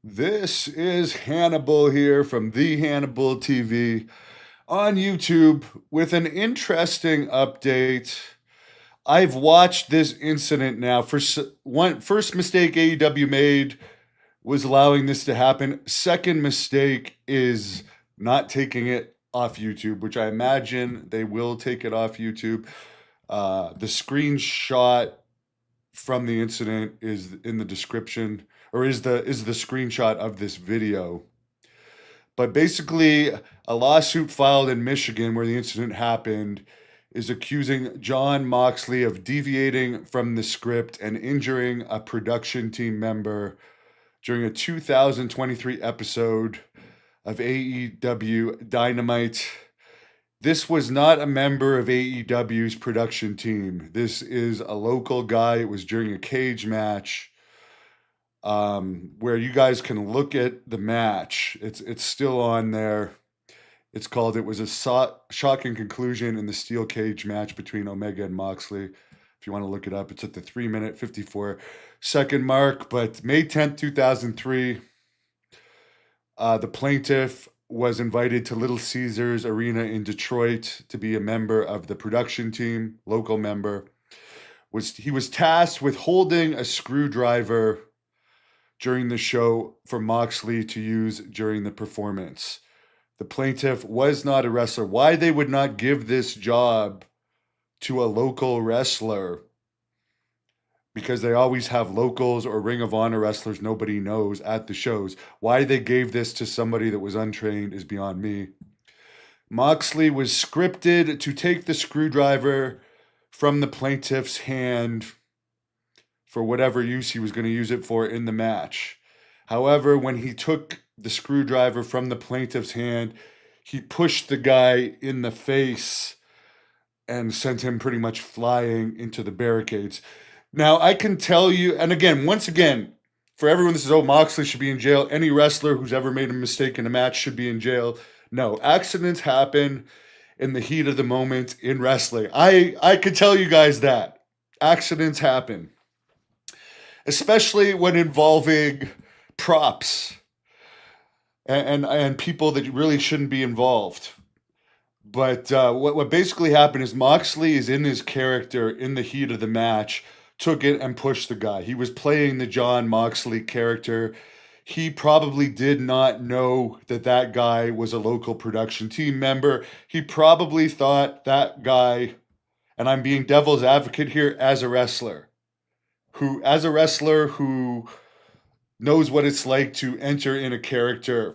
This is Hannibal here from The Hannibal TV on YouTube with an interesting update. I've watched this incident now. First mistake AEW made was allowing this to happen. Second mistake is not taking it off YouTube, which I imagine they will take it off YouTube. The screenshot from the incident is in the description, or is the screenshot of this video. But basically, a lawsuit filed in Michigan where the incident happened is accusing Jon Moxley of deviating from the script and injuring a production team member during a 2023 episode of AEW Dynamite. This was not a member of AEW's production team. This is a local guy. It was during a cage match, where you guys can look at the match. It's still on there. It's called "It Was a Shocking Conclusion in the Steel Cage Match Between Omega and Moxley." If you want to look it up, it's at the 3-minute 54-second mark. But May 10th, 2003, the plaintiff was invited to Little Caesars Arena in Detroit to be a member of the production team, local member. He was tasked with holding a screwdriver during the show for Moxley to use during the performance. The plaintiff was not a wrestler. Why they would not give this job to a local wrestler, because they always have locals or Ring of Honor wrestlers nobody knows at the shows. Why they gave this to somebody that was untrained is beyond me. Moxley was scripted to take the screwdriver from the plaintiff's hand for whatever use he was going to use it for in the match. However, when he took the screwdriver from the plaintiff's hand, he pushed the guy in the face and sent him pretty much flying into the barricades. Now, I can tell you, and again, once again, for everyone that says, oh, Moxley should be in jail, any wrestler who's ever made a mistake in a match should be in jail. No, accidents happen in the heat of the moment in wrestling. I could tell you guys that. Accidents happen, especially when involving props and people that really shouldn't be involved. But what basically happened is Moxley is in his character in the heat of the match, took it and pushed the guy. He was playing the Jon Moxley character. He probably did not know that that guy was a local production team member. He probably thought that guy, and I'm being devil's advocate here, as a wrestler who knows what it's like to enter in a character.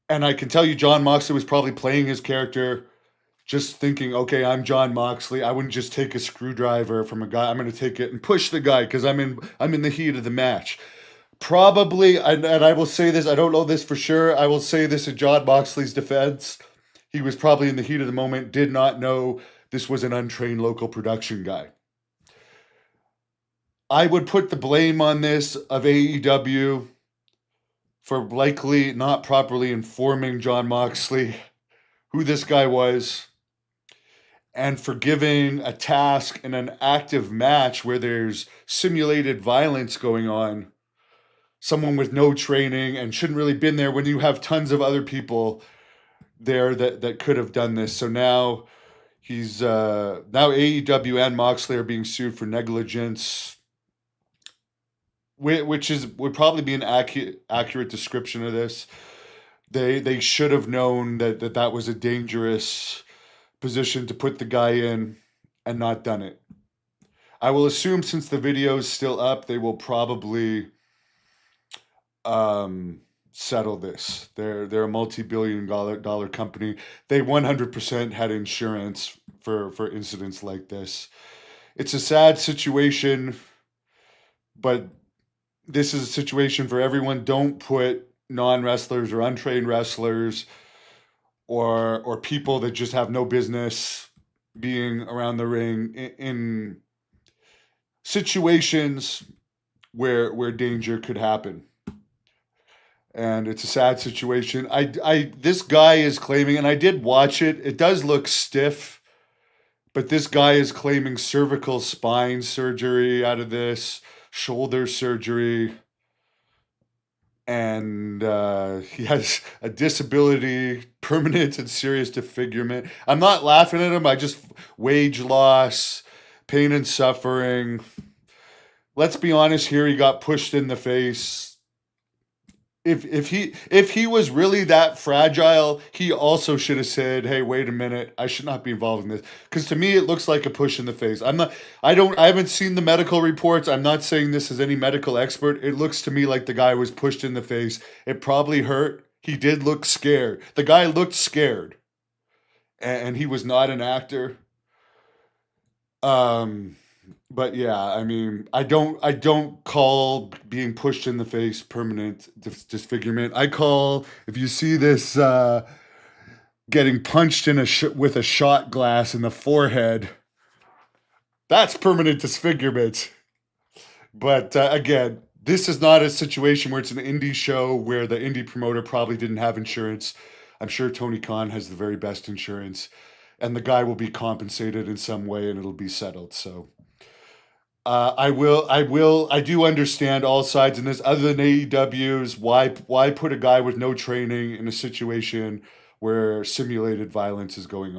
And I can tell you, Jon Moxley was probably playing his character, just thinking, okay, I'm Jon Moxley. I wouldn't just take a screwdriver from a guy. I'm going to take it and push the guy because I'm in the heat of the match. Probably, and I will say this, I don't know this for sure. I will say this in Jon Moxley's defense. He was probably in the heat of the moment, did not know this was an untrained local production guy. I would put the blame on this of AEW for likely not properly informing Jon Moxley who this guy was, and for giving a task in an active match where there's simulated violence going on, someone with no training and shouldn't really been there when you have tons of other people there that could have done this. So now now AEW and Moxley are being sued for negligence, which would probably be an accurate description of this. They should have known that was a dangerous position to put the guy in and not done it. I will assume since the video is still up, they will probably settle this. They're a multi-billion dollar company. They 100% had insurance for incidents like this. It's a sad situation, but this is a situation for everyone. Don't put non-wrestlers or untrained wrestlers or people that just have no business being around the ring in situations where danger could happen. And it's a sad situation. This guy is claiming, and I did watch it, it does look stiff, but this guy is claiming cervical spine surgery out of this, shoulder surgery. and he has a disability, permanent and serious disfigurement. I'm not laughing at him. I just wage loss, pain and suffering. Let's be honest here. He got pushed in the face. If he was really that fragile, he also should have said, "Hey, wait a minute, I should not be involved in this." Because to me, it looks like a push in the face. I haven't seen the medical reports. I'm not saying this as any medical expert. It looks to me like the guy was pushed in the face. It probably hurt. He did look scared. The guy looked scared, and he was not an actor. Um, but yeah, I mean, I don't call being pushed in the face permanent disfigurement. I call if you see this getting punched in with a shot glass in the forehead, that's permanent disfigurement. But again, this is not a situation where it's an indie show where the indie promoter probably didn't have insurance. I'm sure Tony Khan has the very best insurance, and the guy will be compensated in some way, and it'll be settled. So I do understand all sides in this. Other than AEW's, why put a guy with no training in a situation where simulated violence is going on?